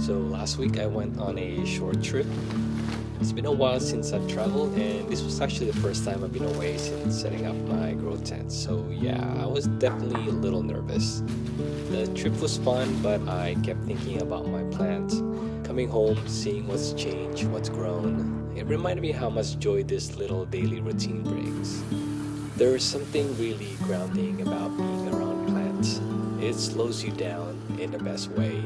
So last week I went on a short trip. It's been a while since I've traveled, and this was actually the first time I've been away since setting up my grow tent. So yeah, I was definitely a little nervous. The trip was fun, but I kept thinking about my plants. Coming home, seeing what's changed, what's grown, it reminded me how much joy this little daily routine brings. There is something really grounding about being around plants. It slows you down in the best way.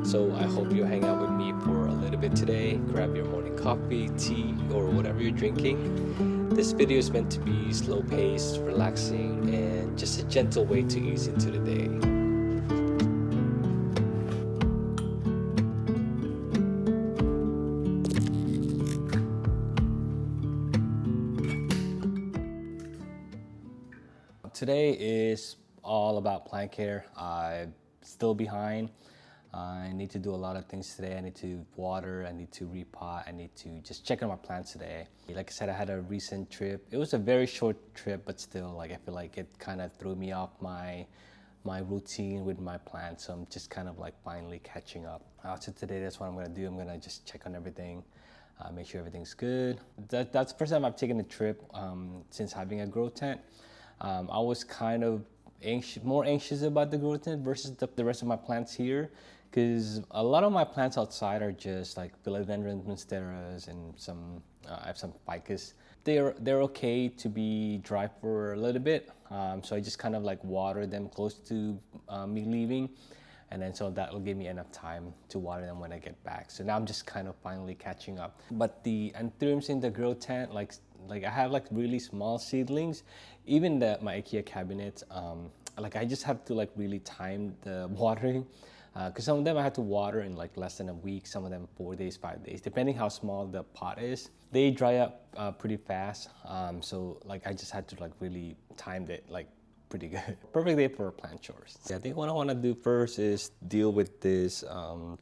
So I hope you hang out with me for a little bit today. Grab your morning coffee, tea, or whatever you're drinking. This video is meant to be slow paced, relaxing, and just a gentle way to ease into the day. Today is all about plant care. I'm still behind. I need to do a lot of things today. I need to water, I need to repot, I need to just check on my plants today. Like I said, I had a recent trip. It was a very short trip, but still, I feel like it kind of threw me off my routine with my plants. So I'm just kind of finally catching up. So today, that's what I'm gonna do. I'm gonna just check on everything, make sure everything's good. That's the first time I've taken a trip since having a grow tent. I was kind of more anxious about the grow tent versus the rest of my plants here, because a lot of my plants outside are just like philodendron monsteras and some I have some ficus. They're okay to be dry for a little bit, so I just kind of water them close to me leaving, and then so that will give me enough time to water them when I get back. So now I'm just kind of finally catching up. But the anthuriums in the grow tent, like I have really small seedlings. Even my IKEA cabinets, I just have to really time the watering, because some of them I have to water in less than a week, some of them 4 days, 5 days, depending how small the pot is. They dry up pretty fast, so I just had to really time it pretty good. Perfect day for plant chores. Yeah, I think what I want to do first is deal with this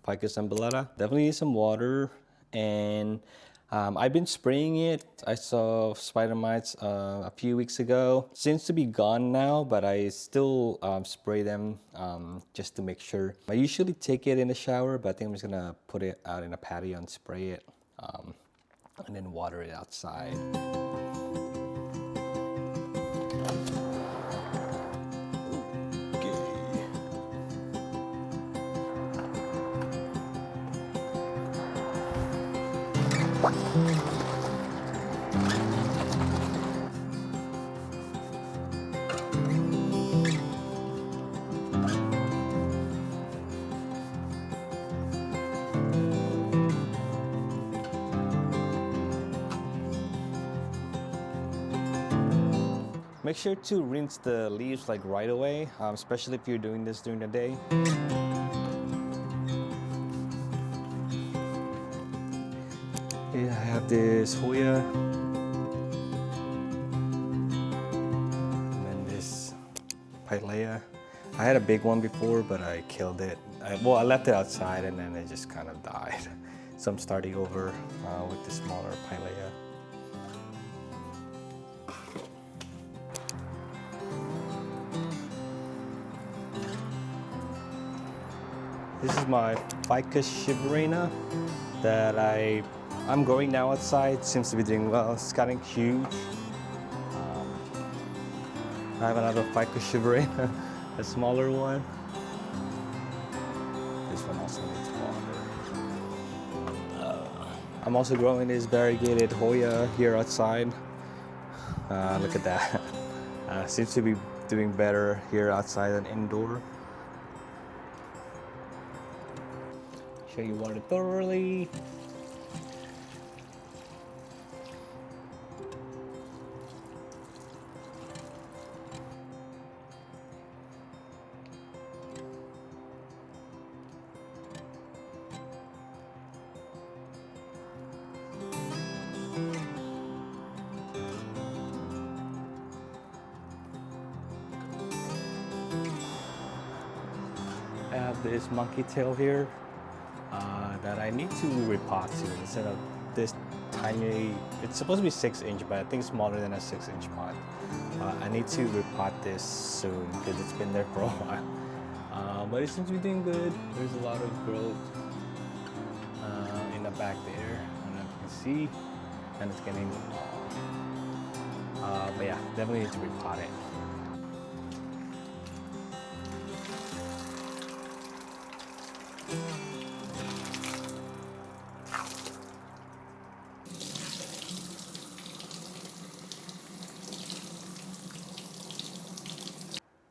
ficus umbellata. Definitely need some water, and I've been spraying it. I saw spider mites a few weeks ago. Seems to be gone now, but I still spray them just to make sure. I usually take it in the shower, but I think I'm just gonna put it out in a patio and spray it, and then water it outside. Make sure to rinse the leaves right away, especially if you're doing this during the day. Here I have this Hoya, and then this Pilea. I had a big one before, but I killed it. I left it outside, and then it just kind of died. So I'm starting over with the smaller Pilea. This is my Ficus shiverina that I'm growing now outside. Seems to be doing well. It's getting huge. I have another Ficus shiverina, a smaller one. This one also needs water. I'm also growing this variegated Hoya here outside. Look at that. Seems to be doing better here outside than indoor. Sure you water thoroughly. I have this monkey tail here that I need to repot to instead of this tiny. It's supposed to be 6-inch, but I think it's smaller than a 6-inch pot. I need to repot this soon because it's been there for a while. But it seems to be doing good. There's a lot of growth. see, and it's getting. But yeah, definitely need to repot it.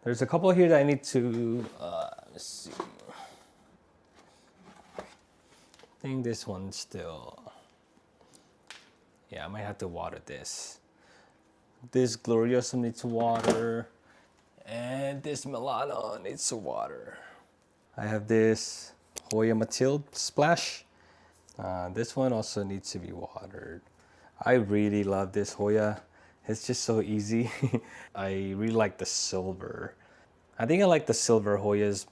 There's a couple here that I need to, let's see. I think this one still, yeah, I might have to water this. This Gloriosa needs to water, and this Milano needs to water. I have this Hoya Matilde Splash. This one also needs to be watered. I really love this Hoya. It's just so easy. I really like the silver. I think I like the silver Hoyas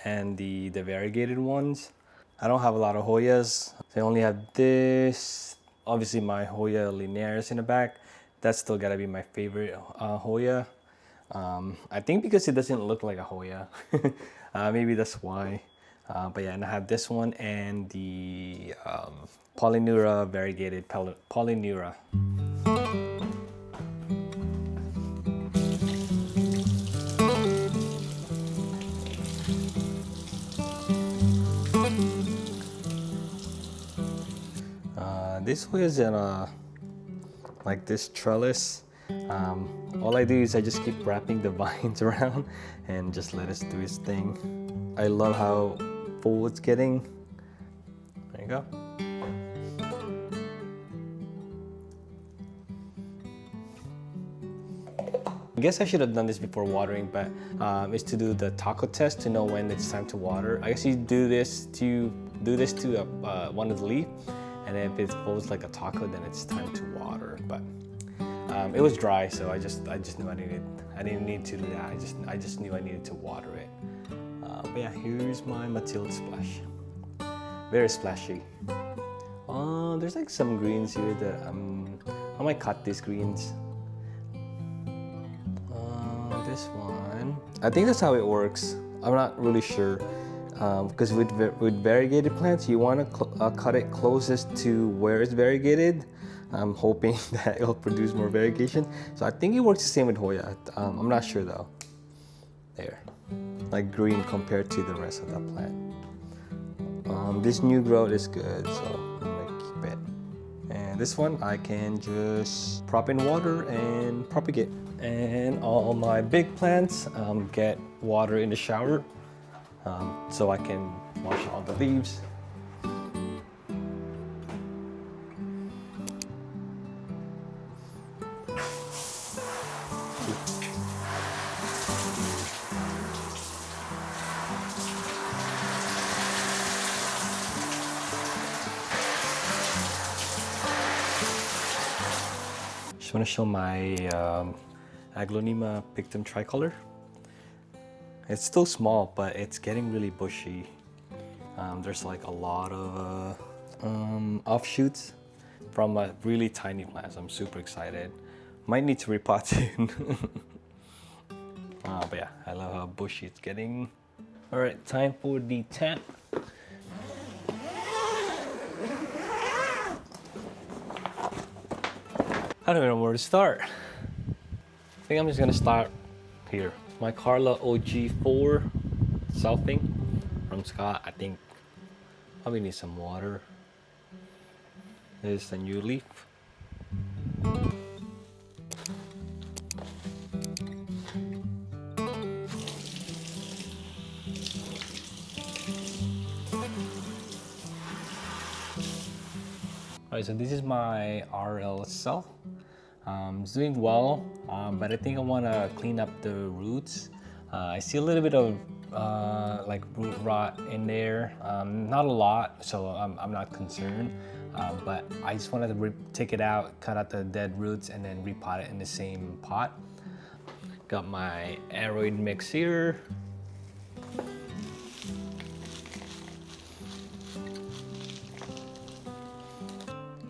than the variegated ones. I don't have a lot of Hoyas. I only have this. Obviously my Hoya Linares in the back. That's still gotta be my favorite Hoya. I think because it doesn't look like a Hoya. Maybe that's why. But yeah, and I have this one and the Polyneura variegated Polyneura. This Hoya is in like this trellis. All I do is I just keep wrapping the vines around and just let it do its thing. I love how full it's getting. There you go. I guess I should have done this before watering, but it's to do the taco test to know when it's time to water. I guess you do this to one of the leaf, and if it folds like a taco, then it's time to water. But it was dry, so I just knew I didn't need to do that. I just knew I needed to water it. But yeah, here's my Matilde Splash. Very splashy. There's like some greens here that I might cut these greens. This one, I think that's how it works. I'm not really sure because with variegated plants, you want to cut it closest to where it's variegated. I'm hoping that it'll produce more variegation. So I think it works the same with Hoya. I'm not sure though. There, like green compared to the rest of the plant. This new growth is good, so I'm gonna keep it. And this one I can just prop in water and propagate. And all my big plants get water in the shower, so I can wash all the leaves. Just want to show my Aglonema pictum tricolor. It's still small, but it's getting really bushy. There's like a lot of offshoots from a really tiny plant. So I'm super excited. Might need to repot soon. But yeah, I love how bushy it's getting. All right, time for the tap. I don't even know where to start. I think I'm just gonna start here. My Carla OG4 selfing from Scott. I think probably need some water. This is the new leaf. Alright, so this is my RL self. It's doing well, but I think I want to clean up the roots. I see a little bit of like root rot in there. Not a lot, so I'm not concerned. But I just wanted to take it out, cut out the dead roots, and then repot it in the same pot. Got my aeroid mix here.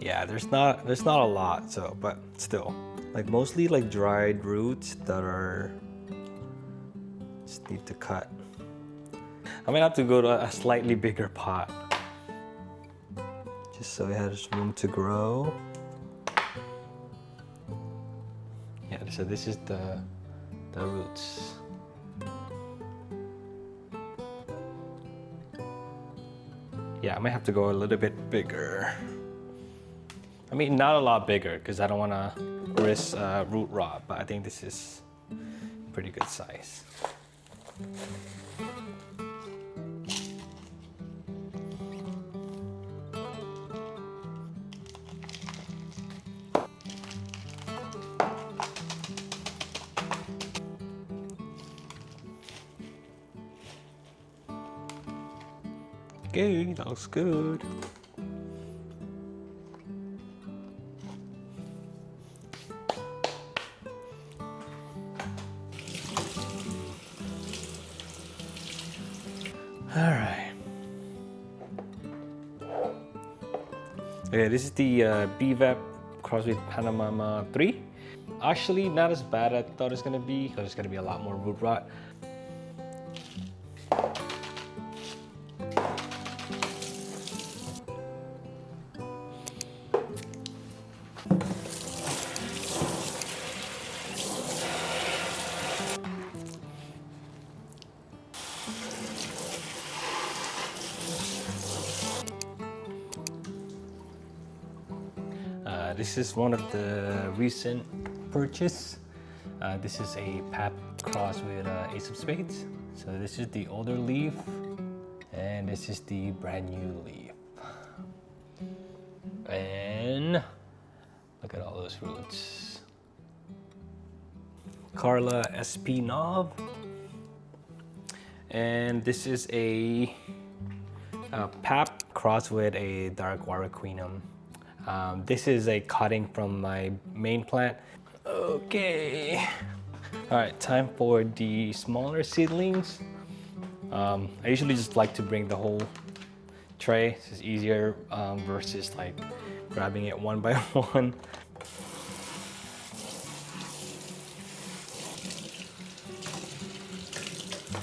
Yeah, there's not a lot, so but still, like mostly like dried roots that are just need to cut. I might have to go to a slightly bigger pot just so it has room to grow. Yeah, so this is the roots. Yeah, I might have to go a little bit bigger. I mean, not a lot bigger because I don't want to risk root rot, but I think this is pretty good size. Okay, that looks good. All right. Okay, this is the BVEP crossed with Panama 3. Actually, not as bad as I thought it's gonna be. There's gonna be a lot more root rot. This is one of the recent purchase. This is a pap cross with Ace of Spades. So this is the older leaf, and this is the brand new leaf. And look at all those roots. Carla SP knob. And this is a pap cross with a dark Warwickquinum. This is a cutting from my main plant. Okay. All right, time for the smaller seedlings. I usually just like to bring the whole tray. It's just easier versus like grabbing it one by one.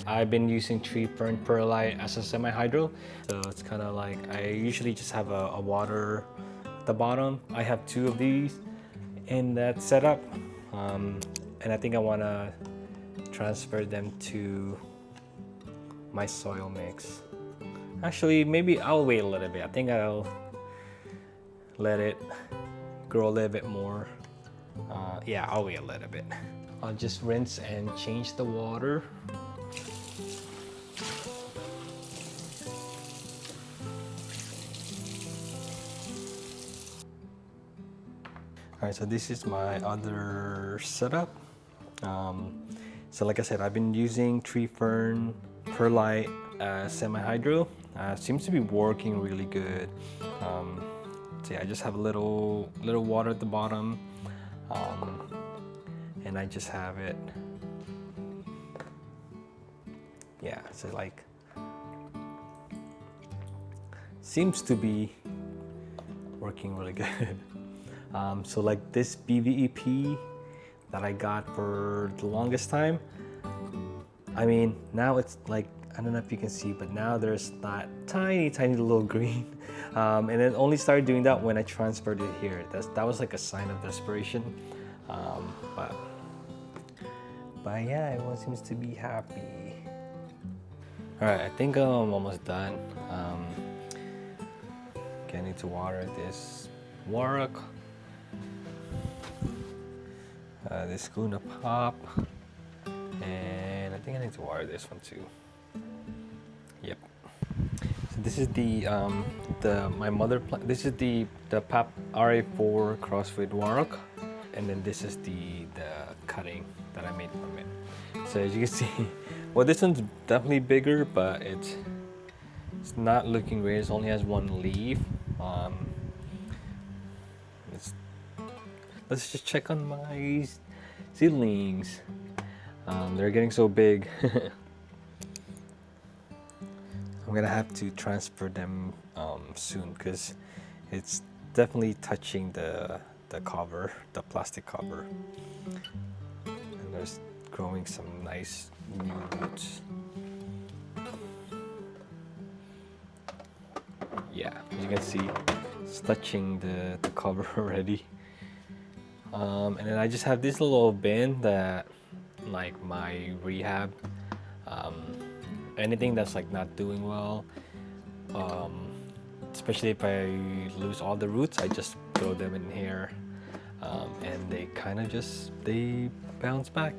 I've been using tree fern perlite as a semi-hydro. So it's kind of like, I usually just have a water at the bottom. I have 2 of these in that setup. And I think I want to transfer them to my soil mix. Actually, maybe I'll wait a little bit. I think I'll let it grow a little bit more. Yeah, I'll wait a little bit. I'll just rinse and change the water. All right, so this is my other setup. So like I said, I've been using tree fern perlite semi-hydro. Seems to be working really good. So yeah, I just have a little water at the bottom, and I just have it. Yeah, so like seems to be working really good. So like this BVEP that I got for the longest time, I mean, now it's like, I don't know if you can see, but now there's that tiny little green. And it only started doing that when I transferred it here. That was like a sign of desperation. But yeah, everyone seems to be happy. All right, I think I'm almost done. Okay, I need to water this Warwick. This Luna Pop, and I think I need to water this one too. Yep. So this is my mother plant. This is the Pap RA4 cross with Warwick, and then this is the cutting that I made from it. So as you can see, well, this one's definitely bigger, but it's not looking great. It only has 1 leaf. Let's just check on my seedlings. They're getting so big. I'm gonna have to transfer them soon because it's definitely touching the cover, the plastic cover. And there's growing some nice new roots. Yeah, as you can see, It's touching the cover already. And then I just have this little bin that, like my rehab, anything that's like not doing well, especially if I lose all the roots, I just throw them in here, and they kind of just they bounce back.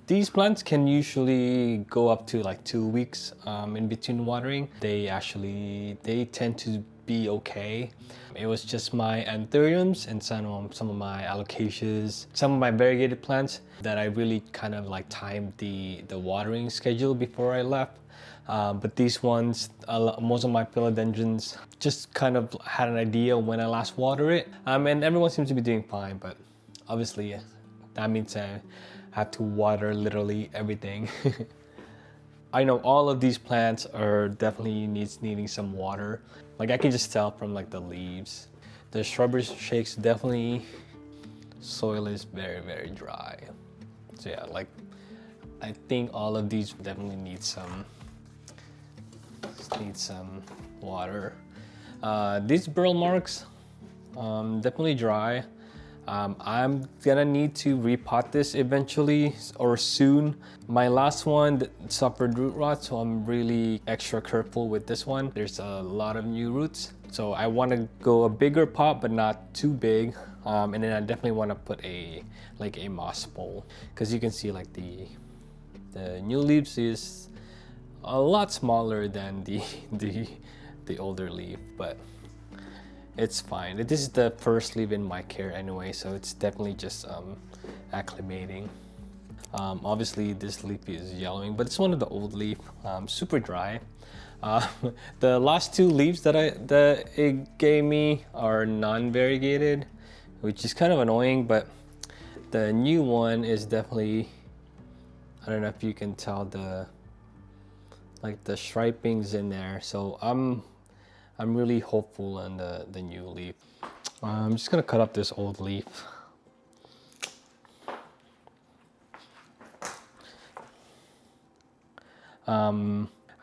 These plants can usually go up to like 2 weeks in between watering. They tend to be okay. It was just my anthuriums and some of my alocasias, some of my variegated plants that I really kind of like timed the watering schedule before I left. But these ones, most of my philodendrons, just kind of had an idea when I last water it. And everyone seems to be doing fine, but obviously that means I have to water literally everything. I know all of these plants are definitely needing some water. Like I can just tell from like the leaves. The shrubbery shakes definitely, soil is very, very dry. So yeah, like I think all of these definitely need some water. These burl marks, definitely dry. I'm gonna need to repot this eventually or soon. My last one suffered root rot, so I'm really extra careful with this one. There's a lot of new roots, so I want to go a bigger pot but not too big. And then I definitely want to put a moss bowl, because you can see like the new leaves is a lot smaller than the older leaf, but it's fine. This is the first leaf in my care anyway, so it's definitely just acclimating. Obviously this leaf is yellowing, but it's one of the old leaf, super dry. The last two leaves that it gave me are non-variegated, which is kind of annoying, but the new one is definitely, I don't know if you can tell the stripings in there, so I'm really hopeful on the new leaf. I'm just gonna cut up this old leaf.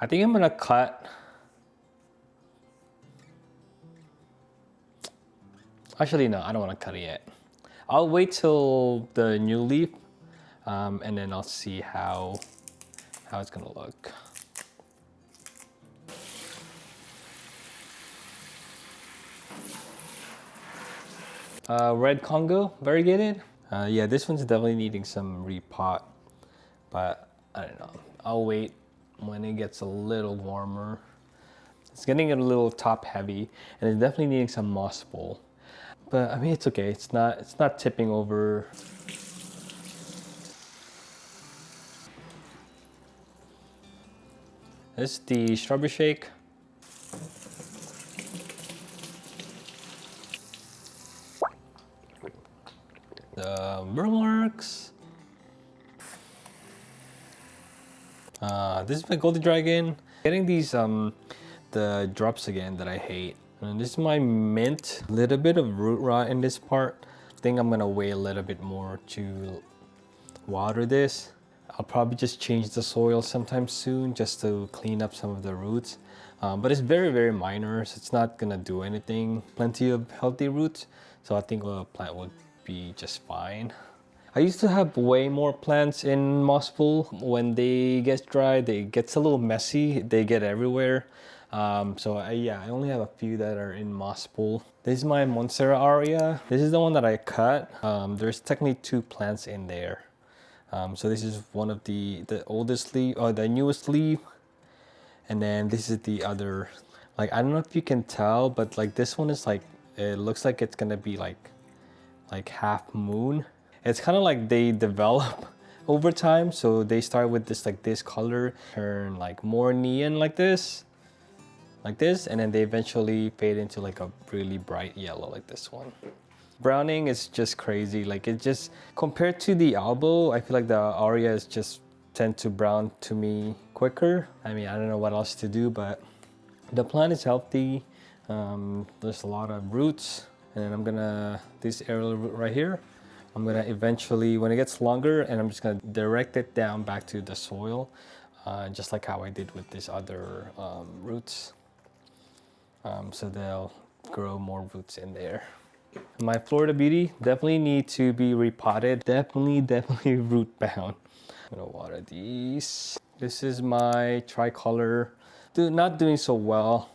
I think I'm gonna cut. Actually, no, I don't want to cut it yet. I'll wait till the new leaf, and then I'll see how it's gonna look. Red Congo, variegated. Yeah, this one's definitely needing some repot, but I don't know. I'll wait when it gets a little warmer. It's getting a little top heavy, and it's definitely needing some moss bowl. But I mean, it's okay. It's not tipping over. This is the strawberry shake. The Merlarks. This is my golden dragon. Getting these the drops again that I hate. And this is my mint. A little bit of root rot in this part. I think I'm gonna wait a little bit more to water this. I'll probably just change the soil sometime soon just to clean up some of the roots. But it's very, very minor, so it's not gonna do anything. Plenty of healthy roots, so I think the plant would be just fine. I used to have way more plants in moss pool. When they get dry, it gets a little messy. They get everywhere. So I only have a few that are in moss pool. This is my Monstera aria. This is the one that I cut. There's technically two plants in there. So this is one of the oldest leaf, or the newest leaf. And then this is the other. Like, I don't know if you can tell, but like this one is like, it looks like it's gonna be like half moon. It's kind of like they develop over time. So they start with this like this color, turn like more neon like this. like this, and then they eventually fade into like a really bright yellow like this one. Browning is just crazy. Like it just, compared to the elbow, I feel like the Aria is just tend to brown to me quicker. I mean, I don't know what else to do, but the plant is healthy. There's a lot of roots, and then I'm gonna, this aerial root right here, I'm gonna eventually, when it gets longer, and I'm just gonna direct it down back to the soil, just like how I did with these other roots. So they'll grow more roots in there. My Florida Beauty definitely need to be repotted. Definitely root bound. I'm gonna water these. This is my tricolor. Not doing so well.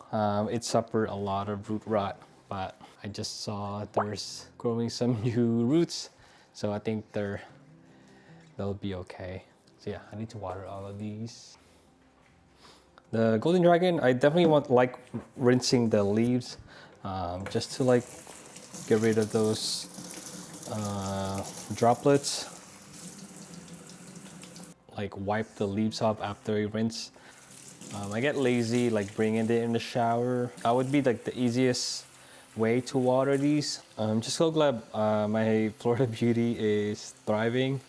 It suffered a lot of root rot, but I just saw there's growing some new roots, so I think they'll be okay. So yeah, I need to water all of these. The golden dragon, I definitely like rinsing the leaves, just to like get rid of those droplets. Like wipe the leaves off after you rinse. I get lazy like bringing it in the shower. That would be like the easiest way to water these. I'm just so glad my Florida Beauty is thriving.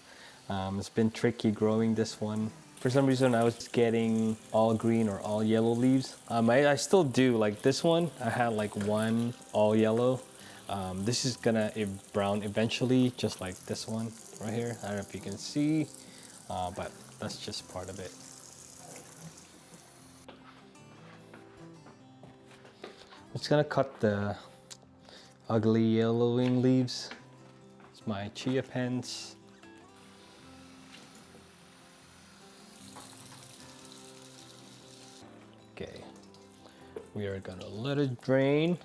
It's been tricky growing this one. For some reason I was getting all green or all yellow leaves. I still do, like this one, I had like one all yellow. This is gonna brown eventually, just like this one right here. I don't know if you can see, but that's just part of it. I'm just gonna cut the ugly yellowing leaves. It's my chia pens. Okay, we are gonna let it drain.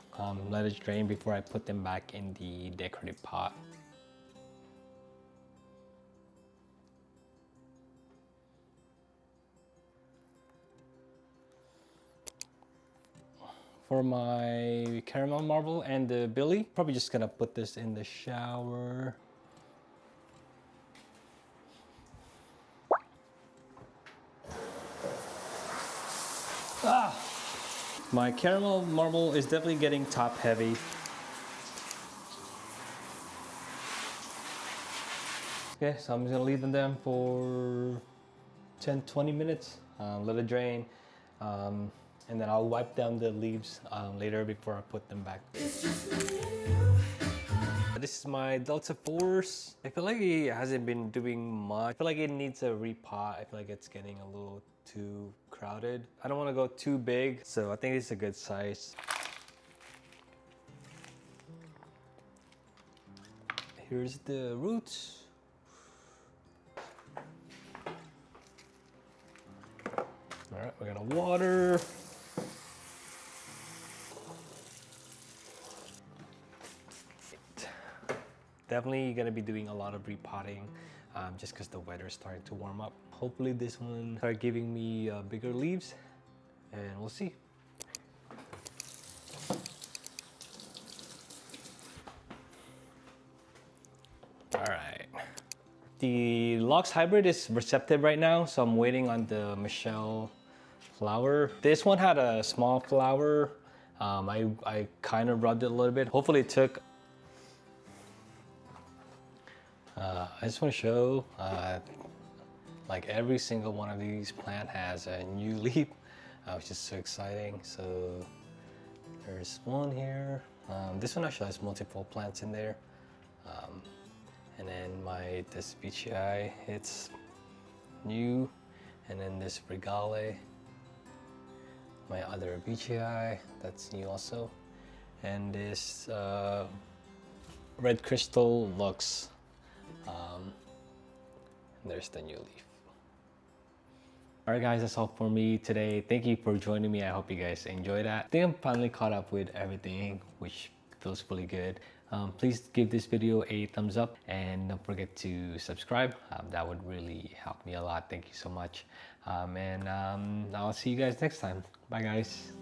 Let it drain before I put them back in the decorative pot. For my caramel marble and the Billy, probably just gonna put this in the shower. My caramel marble is definitely getting top heavy. Okay, so I'm just gonna leave them for 10-20 minutes, let it drain, and then I'll wipe down the leaves later before I put them back. This is my Delta Force. I feel like it hasn't been doing much. I feel like it needs a repot. I feel like it's getting a little too crowded. I don't want to go too big, so I think it's a good size. Here's the roots. All right, we're gonna water. Definitely gonna be doing a lot of repotting just because the weather is starting to warm up. Hopefully this one start giving me bigger leaves, and we'll see. All right. The Lux Hybrid is receptive right now, so I'm waiting on the Michelle flower. This one had a small flower. I kind of rubbed it a little bit. Hopefully it took. I just want to show, like every single one of these plant has a new leaf, which is so exciting. So there's one here. This one actually has multiple plants in there. And then this BGI, it's new. And then this Regale, my other BGI, that's new also. And this Red Crystal Lux. There's the new leaf. All right, guys, that's all for me today. Thank you for joining me. I hope you guys enjoyed that. I think I'm finally caught up with everything, which feels really good. Please give this video a thumbs up and don't forget to subscribe. That would really help me a lot. Thank you so much. And I'll see you guys next time. Bye, guys.